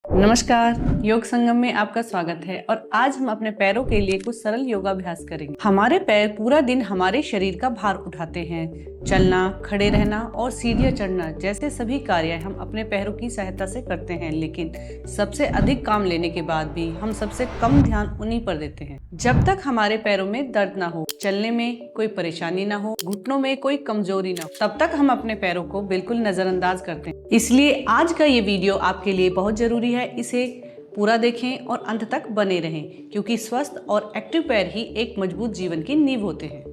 नमस्कार, योग संगम में आपका स्वागत है। और आज हम अपने पैरों के लिए कुछ सरल योगाभ्यास करेंगे। हमारे पैर पूरा दिन हमारे शरीर का भार उठाते हैं। चलना, खड़े रहना और सीढ़ियां चढ़ना जैसे सभी कार्य हम अपने पैरों की सहायता से करते हैं, लेकिन सबसे अधिक काम लेने के बाद भी हम सबसे कम ध्यान उन्हीं पर देते हैं। जब तक हमारे पैरों में दर्द ना हो, चलने में कोई परेशानी ना हो, घुटनों में कोई कमजोरी ना हो, तब तक हम अपने पैरों को बिल्कुल नजरअंदाज करते हैं। इसलिए आज का ये वीडियो आपके लिए बहुत जरूरी है। इसे पूरा देखें और अंत तक बने रहें, क्योंकि स्वस्थ और एक्टिव पैर ही एक मजबूत जीवन की नींव होते हैं।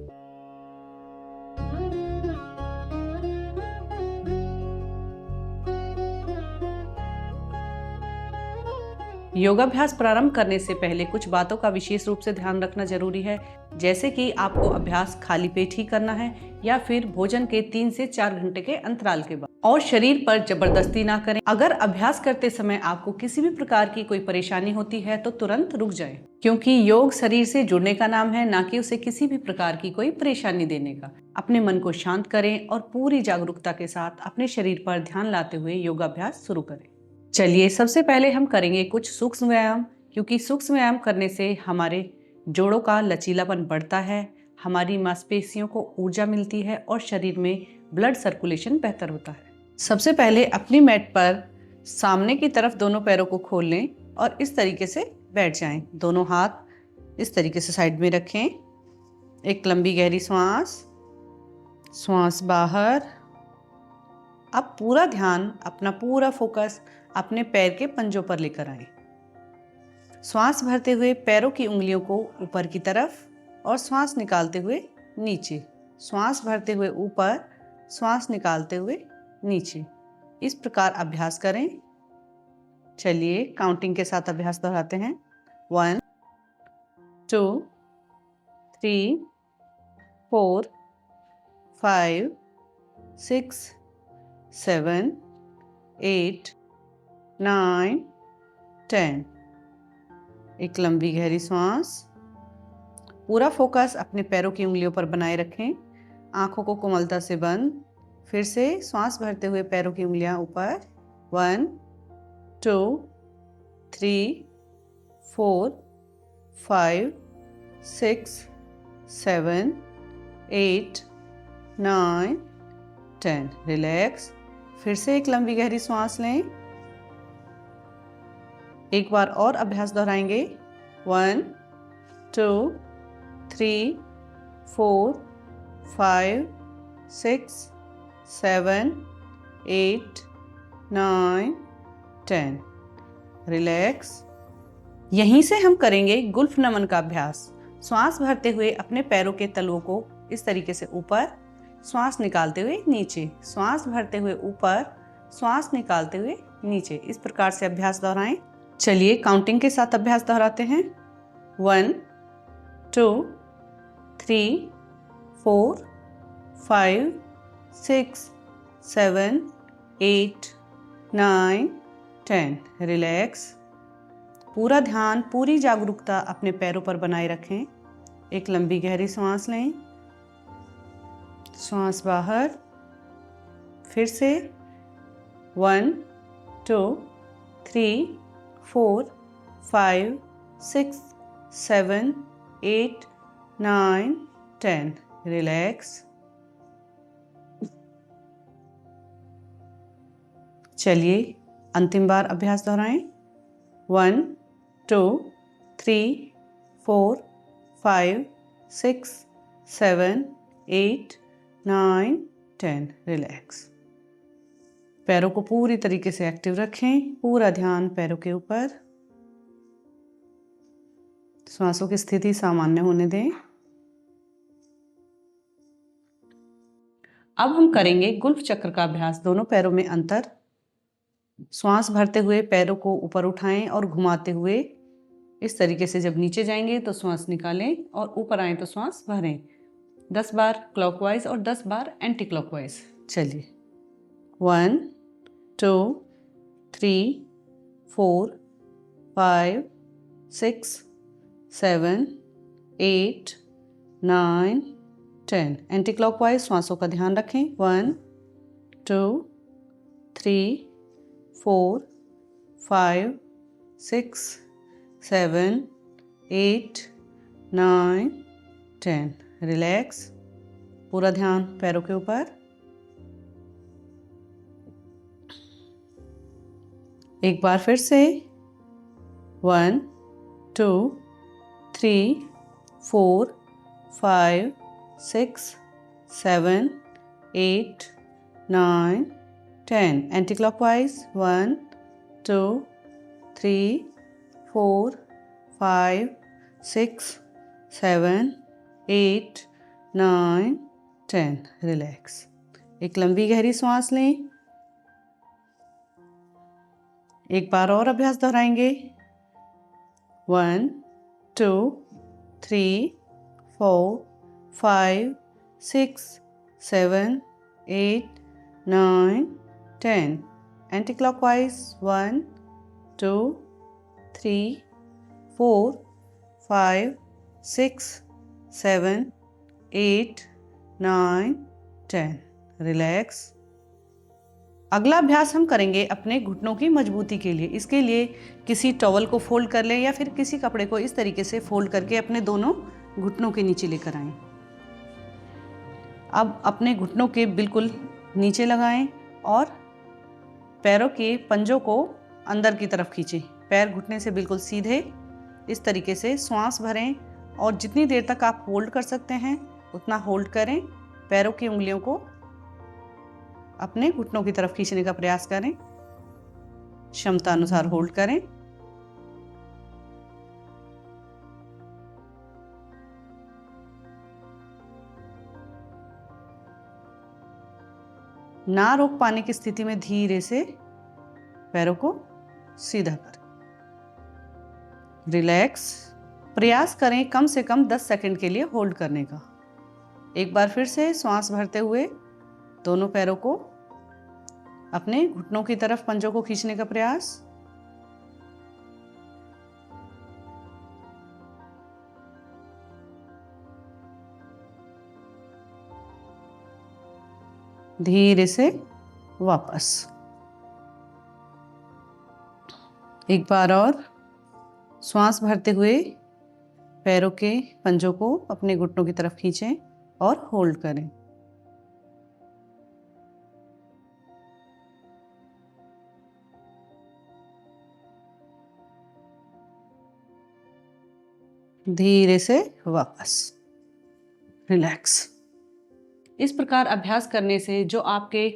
योगाभ्यास प्रारंभ करने से पहले कुछ बातों का विशेष रूप से ध्यान रखना जरूरी है, जैसे कि आपको अभ्यास खाली पेट ही करना है या फिर भोजन के 3 से 4 घंटे के अंतराल के बाद, और शरीर पर जबरदस्ती ना करें। अगर अभ्यास करते समय आपको किसी भी प्रकार की कोई परेशानी होती है तो तुरंत रुक जाएं, क्योंकि योग शरीर से जुड़ने का नाम है, ना कि उसे किसी भी प्रकार की कोई परेशानी देने का। अपने मन को शांत करें और पूरी जागरूकता के साथ अपने शरीर पर ध्यान लाते हुए योगाभ्यास शुरू करें। चलिए, सबसे पहले हम करेंगे कुछ सूक्ष्म व्यायाम, क्योंकि सूक्ष्म व्यायाम करने से हमारे जोड़ों का लचीलापन बढ़ता है, हमारी मांसपेशियों को ऊर्जा मिलती है और शरीर में ब्लड सर्कुलेशन बेहतर होता है। सबसे पहले अपनी मैट पर सामने की तरफ दोनों पैरों को खोल लें और इस तरीके से बैठ जाएं। दोनों हाथ इस तरीके से साइड में रखें। एक लंबी गहरी सांस बाहर। अब पूरा ध्यान, अपना पूरा फोकस अपने पैर के पंजों पर लेकर आएं। श्वास भरते हुए पैरों की उंगलियों को ऊपर की तरफ और श्वास निकालते हुए नीचे। श्वास भरते हुए ऊपर, श्वास निकालते हुए नीचे। इस प्रकार अभ्यास करें। चलिए, काउंटिंग के साथ अभ्यास दोहराते हैं। 1 2 3 4 5 6 7 8 9 10। एक लंबी गहरी सांस। पूरा फोकस अपने पैरों की उंगलियों पर बनाए रखें। आंखों को कोमलता से बंद। फिर से सांस भरते हुए पैरों की उंगलियां ऊपर। 1 2 3 4 5 6 7 8 9 10। रिलैक्स। फिर से एक लंबी गहरी सांस लें। एक बार और अभ्यास दोहराएंगे। 1 2 3 4 5 6 7 8 9 10। रिलैक्स। यहीं से हम करेंगे गुल्फ नमन का अभ्यास। श्वास भरते हुए अपने पैरों के तलुओं को इस तरीके से ऊपर, श्वास निकालते हुए नीचे, श्वास भरते हुए ऊपर, श्वास निकालते हुए नीचे। इस प्रकार से अभ्यास दोहराएं। चलिए, काउंटिंग के साथ अभ्यास दोहराते हैं। 1 2 3 4 5 6 7 8 9 10। रिलैक्स। पूरा ध्यान, पूरी जागरूकता अपने पैरों पर बनाए रखें। एक लंबी गहरी सांस लें। सांस बाहर। फिर से 1 2 3 4 5 6 7 8 9 10। रिलैक्स। चलिए, अंतिम बार अभ्यास दोहराएं। 1 2 3 4 5 6 7 8 9 10। रिलैक्स। पैरों को पूरी तरीके से एक्टिव रखें। पूरा ध्यान पैरों के ऊपर। श्वासों की स्थिति सामान्य होने दें। अब हम करेंगे गुल्फ चक्र का अभ्यास। दोनों पैरों में अंतर। श्वास भरते हुए पैरों को ऊपर उठाएं और घुमाते हुए इस तरीके से जब नीचे जाएंगे तो श्वास निकालें और ऊपर आए तो श्वास भरें। 10 बार क्लॉकवाइज और 10 बार एंटी क्लॉकवाइज। चलिए, 1 2 3 4 5 6 7 8 9 10। Anti clockwise. श्वासों का ध्यान रखें। 1 2 3 4 5 6, 7, 8, 9, 10। रिलैक्स। पूरा ध्यान पैरों के ऊपर। एक बार फिर से 1, 2, 3, 4, 5, 6, 7, 8, 9, 10। Anti clockwise 1, 2, 3, 4, 5, 6, 7, 8, 9, 10। रिलैक्स। एक लंबी गहरी सांस लें। एक बार और अभ्यास दोहराएंगे। 1, 2, 3, 4, 5, 6, 7, 8, 9, 10। Anti clockwise 1, 2, 3, 4, 5, 6, 7, 8, 9, 10। रिलैक्स। अगला अभ्यास हम करेंगे अपने घुटनों की मजबूती के लिए। इसके लिए किसी टॉवल को फोल्ड कर लें या फिर किसी कपड़े को इस तरीके से फोल्ड करके अपने दोनों घुटनों के नीचे लेकर आएं। अब अपने घुटनों के बिल्कुल नीचे लगाएं और पैरों के पंजों को अंदर की तरफ खींचें। पैर घुटने से बिल्कुल सीधे इस तरीके से श्वास भरें और जितनी देर तक आप होल्ड कर सकते हैं उतना होल्ड करें। पैरों की उंगलियों को अपने घुटनों की तरफ खींचने का प्रयास करें। क्षमता अनुसार होल्ड करें। ना रोक पाने की स्थिति में धीरे से पैरों को सीधा करें। रिलैक्स। प्रयास करें कम से कम 10 सेकंड के लिए होल्ड करने का। एक बार फिर से श्वास भरते हुए दोनों पैरों को अपने घुटनों की तरफ पंजों को खींचने का प्रयास। धीरे से वापस। एक बार और श्वास भरते हुए पैरों के पंजों को अपने घुटनों की तरफ खींचें और होल्ड करें। धीरे से वापस। रिलैक्स। इस प्रकार अभ्यास करने से जो आपके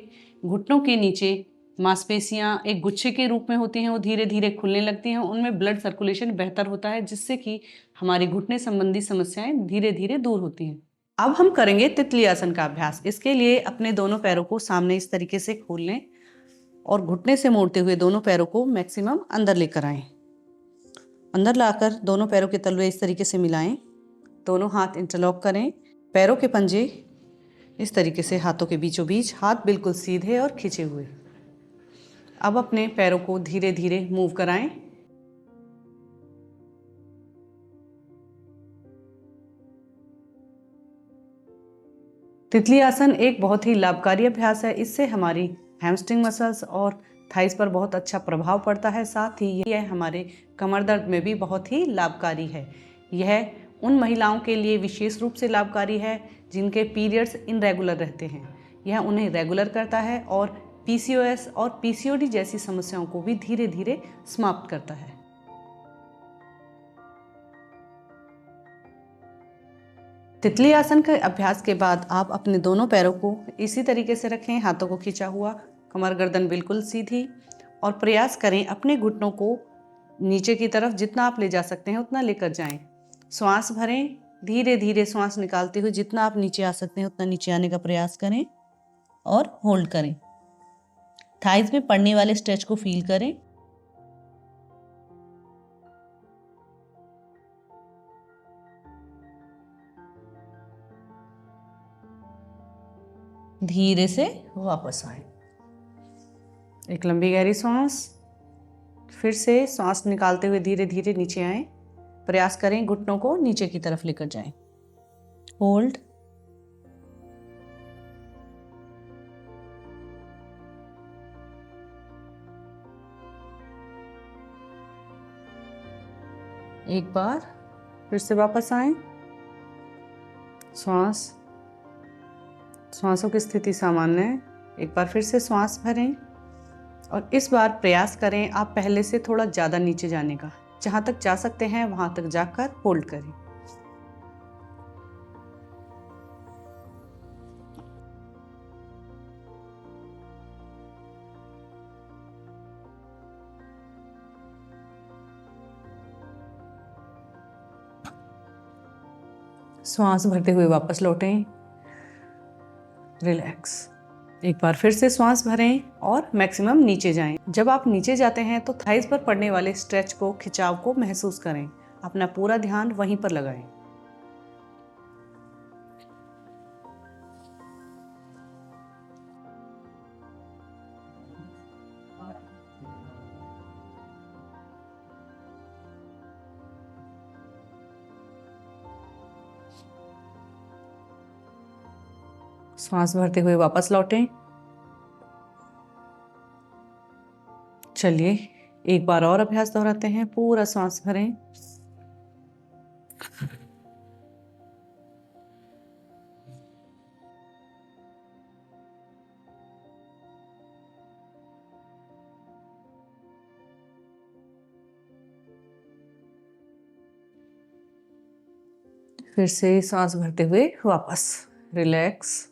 घुटनों के नीचे मांसपेशियां एक गुच्छे के रूप में होती हैं वो धीरे धीरे खुलने लगती हैं। उनमें ब्लड सर्कुलेशन बेहतर होता है जिससे कि हमारी घुटने संबंधी समस्याएं धीरे धीरे दूर होती हैं। अब हम करेंगे तितली आसन का अभ्यास। इसके लिए अपने दोनों पैरों को सामने इस तरीके से खोल लें और घुटने से मोड़ते हुए दोनों पैरों को मैक्सिमम अंदर लेकर आएं। अंदर लाकर दोनों पैरों के तलवे इस तरीके से मिलाएं। दोनों हाथ इंटरलॉक करें। पैरों के पंजे इस तरीके से हाथों के बीचों बीच, हाथ बिल्कुल सीधे और खिंचे हुए। अब अपने पैरों को धीरे धीरे मूव कराएं। तितली आसन एक बहुत ही लाभकारी अभ्यास है। इससे हमारी हैमस्ट्रिंग मसल्स और थाइस पर बहुत अच्छा प्रभाव पड़ता है। साथ ही यह हमारे कमर दर्द में भी बहुत ही लाभकारी है। यह उन महिलाओं के लिए विशेष रूप से लाभकारी है जिनके पीरियड्स इनरेगुलर रहते हैं। यह उन्हें रेगुलर करता है और पीसीओएस और पीसीओडी जैसी समस्याओं को भी धीरे धीरे समाप्त करता है। तितली आसन के अभ्यास के बाद आप अपने दोनों पैरों को इसी तरीके से रखें, हाथों को खींचा हुआ, कमर गर्दन बिल्कुल सीधी, और प्रयास करें अपने घुटनों को नीचे की तरफ जितना आप ले जा सकते हैं उतना लेकर जाएं। श्वास भरें। धीरे धीरे श्वास निकालते हुए जितना आप नीचे आ सकते हैं उतना नीचे आने का प्रयास करें और होल्ड करें। थाइस में पड़ने वाले स्ट्रेच को फील करें। धीरे से वापस आए। एक लंबी गहरी सांस। फिर से सांस निकालते हुए धीरे धीरे नीचे आए। प्रयास करें घुटनों को नीचे की तरफ लेकर जाएं। होल्ड। एक बार फिर से वापस आए। श्वासों की स्थिति सामान्य है। एक बार फिर से श्वास भरें और इस बार प्रयास करें आप पहले से थोड़ा ज़्यादा नीचे जाने का। जहाँ तक जा सकते हैं वहाँ तक जाकर होल्ड करें। श्वास भरते हुए वापस लौटें। रिलैक्स। एक बार फिर से श्वास भरें और मैक्सिमम नीचे जाएं। जब आप नीचे जाते हैं तो थाइस पर पड़ने वाले स्ट्रेच को, खिंचाव को महसूस करें। अपना पूरा ध्यान वहीं पर लगाएं। श्वास भरते हुए वापस लौटें। चलिए एक बार और अभ्यास दोहराते हैं। पूरा श्वास भरें। फिर से सांस भरते हुए वापस। रिलैक्स।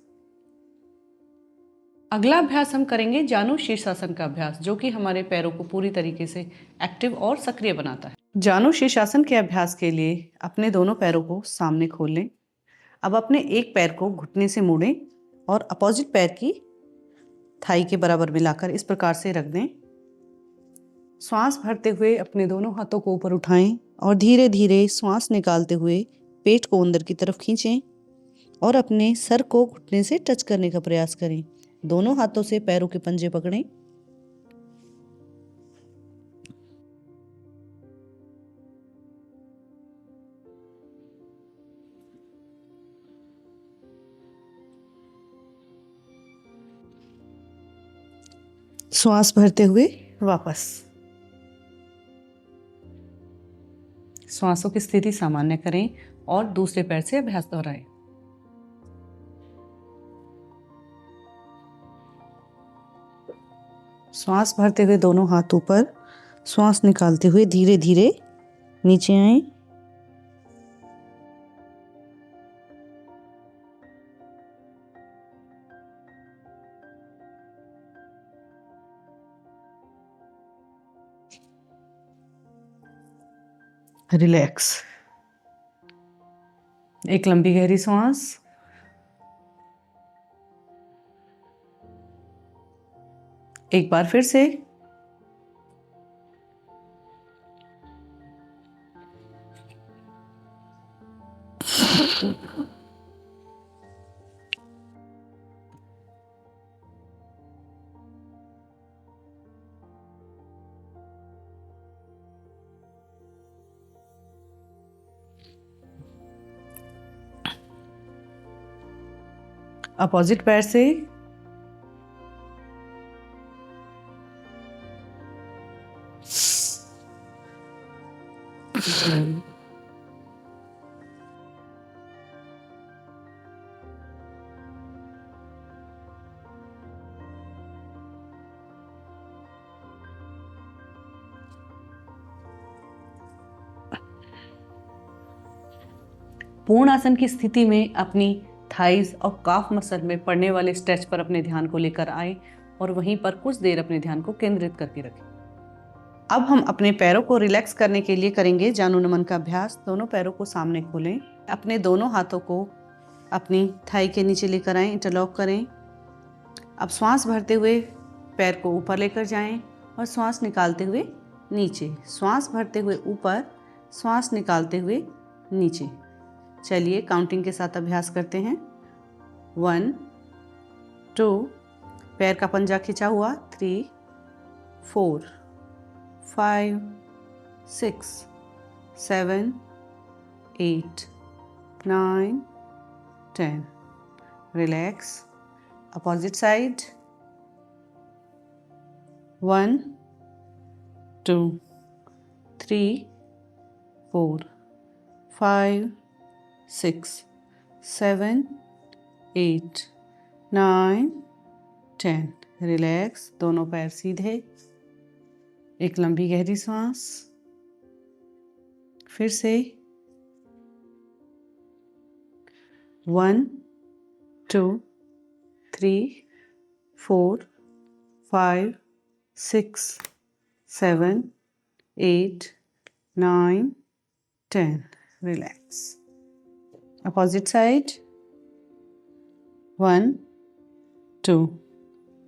अगला अभ्यास हम करेंगे जानु शीर्षासन का अभ्यास, जो कि हमारे पैरों को पूरी तरीके से एक्टिव और सक्रिय बनाता है। जानु शीर्षासन के अभ्यास के लिए अपने दोनों पैरों को सामने खोल लें। अब अपने एक पैर को घुटने से मोड़ें और अपोजिट पैर की थाई के बराबर मिलाकर इस प्रकार से रख दें। श्वास भरते हुए अपने दोनों हाथों को ऊपर उठाएं और धीरे धीरे श्वास निकालते हुए पेट को अंदर की तरफ खींचें और अपने सर को घुटने से टच करने का प्रयास करें। दोनों हाथों से पैरों के पंजे पकड़ें। श्वास भरते हुए वापस। श्वासों की स्थिति सामान्य करें और दूसरे पैर से अभ्यास दोहराएं। श्वास भरते हुए दोनों हाथ ऊपर, श्वास निकालते हुए धीरे धीरे नीचे आएं। रिलैक्स। एक लंबी गहरी सांस। एक बार फिर से। अपोजिट पैर से। पूर्ण आसन की स्थिति में अपनी थाइज और काफ मसल में पड़ने वाले स्ट्रेच पर अपने ध्यान को लेकर आए और वहीं पर कुछ देर अपने ध्यान को केंद्रित करके रखें। अब हम अपने पैरों को रिलैक्स करने के लिए करेंगे जानु नमन का अभ्यास। दोनों पैरों को सामने खोलें। अपने दोनों हाथों को अपनी थाई के नीचे लेकर आएं, इंटरलॉक करें। अब श्वास भरते हुए पैर को ऊपर लेकर जाएं और श्वास निकालते हुए नीचे। श्वास भरते हुए ऊपर, श्वास निकालते हुए नीचे। चलिए काउंटिंग के साथ अभ्यास करते हैं। 1 2, पैर का पंजा खिंचा हुआ। 3 4 5 6 7 8 9 10। रिलैक्स। Opposite side. 1 2 3 4 5 6 7 8 9 10। रिलैक्स, दोनों पैर सीधे। एक लंबी गहरी सांस। फिर से 1 2 3 4 5 6 7 8 9 10। रिलैक्स। Opposite side. 1 2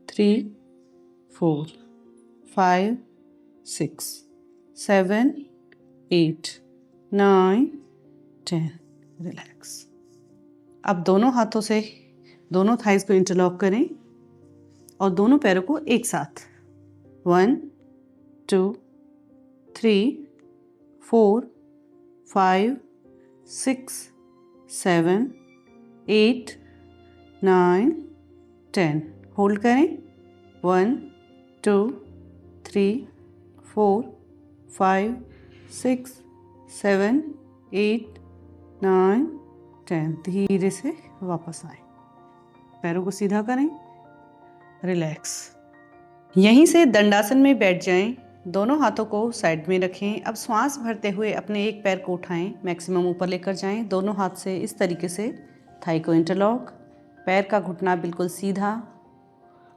3 4 5 6 7 8 9 10। रिलैक्स। अब दोनों हाथों से दोनों थाइज को इंटरलॉक करें और दोनों पैरों को एक साथ 1 2 3 4 5 6 7 8 9 10। होल्ड करें। 1 2 3 4 5 6 7 8 9 10। धीरे से वापस आए। पैरों को सीधा करें। रिलैक्स। यहीं से दंडासन में बैठ जाएं। दोनों हाथों को साइड में रखें। अब श्वास भरते हुए अपने एक पैर को उठाएं, मैक्सिमम ऊपर लेकर जाएं। दोनों हाथ से इस तरीके से थाई को इंटरलॉक, पैर का घुटना बिल्कुल सीधा।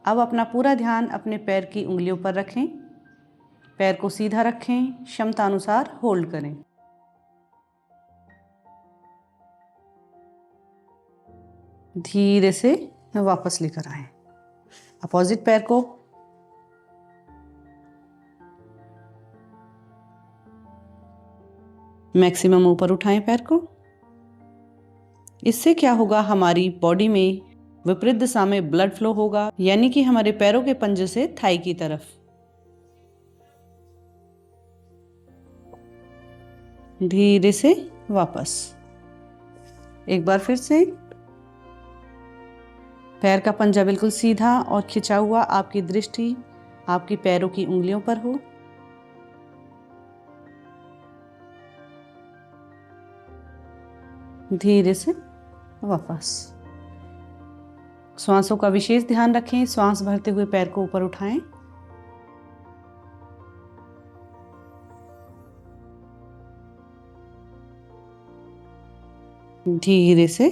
अब अपना पूरा ध्यान अपने पैर की उंगलियों पर रखें। पैर को सीधा रखें, क्षमता अनुसार होल्ड करें। धीरे से वापस लेकर आएं। अपोजिट पैर को मैक्सिमम ऊपर उठाएं पैर को। इससे क्या होगा, हमारी बॉडी में विपरीत दिशा में ब्लड फ्लो होगा, यानी कि हमारे पैरों के पंजे से थाई की तरफ। धीरे से वापस। एक बार फिर से। पैर का पंजा बिल्कुल सीधा और खिंचा हुआ। आपकी दृष्टि आपकी पैरों की उंगलियों पर हो। धीरे से वापस। श्वासों का विशेष ध्यान रखें। श्वास भरते हुए पैर को ऊपर उठाएं। धीरे से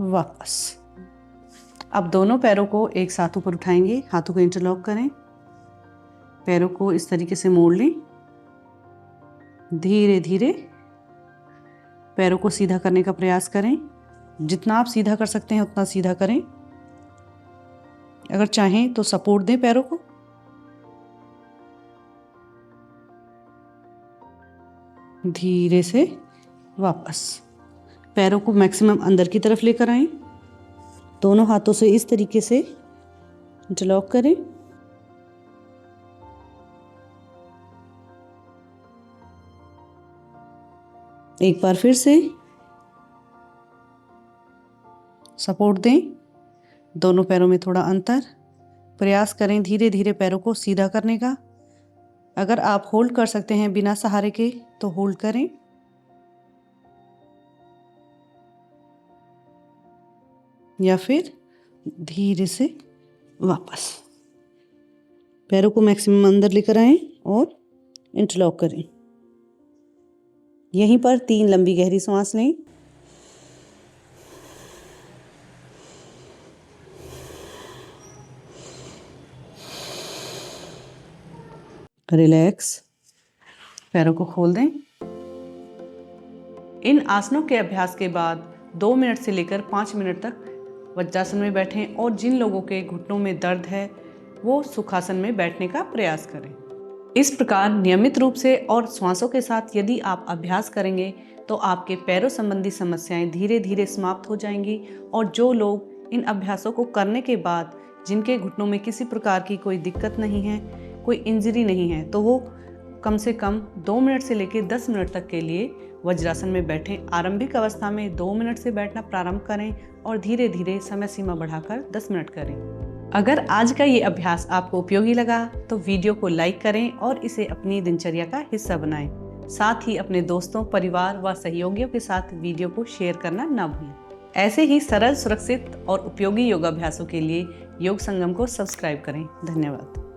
वापस। अब दोनों पैरों को एक साथ ऊपर उठाएंगे। हाथों को इंटरलॉक करें। पैरों को इस तरीके से मोड़ लें। धीरे धीरे पैरों को सीधा करने का प्रयास करें। जितना आप सीधा कर सकते हैं उतना सीधा करें। अगर चाहें तो सपोर्ट दें पैरों को। धीरे से वापस। पैरों को मैक्सिमम अंदर की तरफ लेकर आएं। दोनों हाथों से इस तरीके से इंटरलॉक करें। एक बार फिर से सपोर्ट दें। दोनों पैरों में थोड़ा अंतर। प्रयास करें धीरे धीरे पैरों को सीधा करने का। अगर आप होल्ड कर सकते हैं बिना सहारे के तो होल्ड करें। या फिर धीरे से वापस। पैरों को मैक्सिमम अंदर लेकर आएं और इंटरलॉक करें। यहीं पर 3 लंबी गहरी सांस लें। रिलैक्स। पैरों को खोल दें। इन आसनों के अभ्यास के बाद 2 मिनट से लेकर 5 मिनट तक वज्रासन में बैठें और जिन लोगों के घुटनों में दर्द है वो सुखासन में बैठने का प्रयास करें। इस प्रकार नियमित रूप से और श्वासों के साथ यदि आप अभ्यास करेंगे तो आपके पैरों संबंधी समस्याएं धीरे धीरे समाप्त हो जाएंगी। और जो लोग इन अभ्यासों को करने के बाद जिनके घुटनों में किसी प्रकार की कोई दिक्कत नहीं है, कोई इंजरी नहीं है, तो वो कम से कम 2 मिनट से लेकर 10 मिनट तक के लिए वज्रासन में बैठें। आरंभिक अवस्था में 2 मिनट से बैठना प्रारंभ करें और धीरे धीरे समय सीमा बढ़ाकर 10 मिनट करें। अगर आज का ये अभ्यास आपको उपयोगी लगा तो वीडियो को लाइक करें और इसे अपनी दिनचर्या का हिस्सा बनाएं। साथ ही अपने दोस्तों, परिवार व सहयोगियों के साथ वीडियो को शेयर करना ना भूलें। ऐसे ही सरल, सुरक्षित और उपयोगी योगाभ्यासों के लिए योग संगम को सब्सक्राइब करें। धन्यवाद।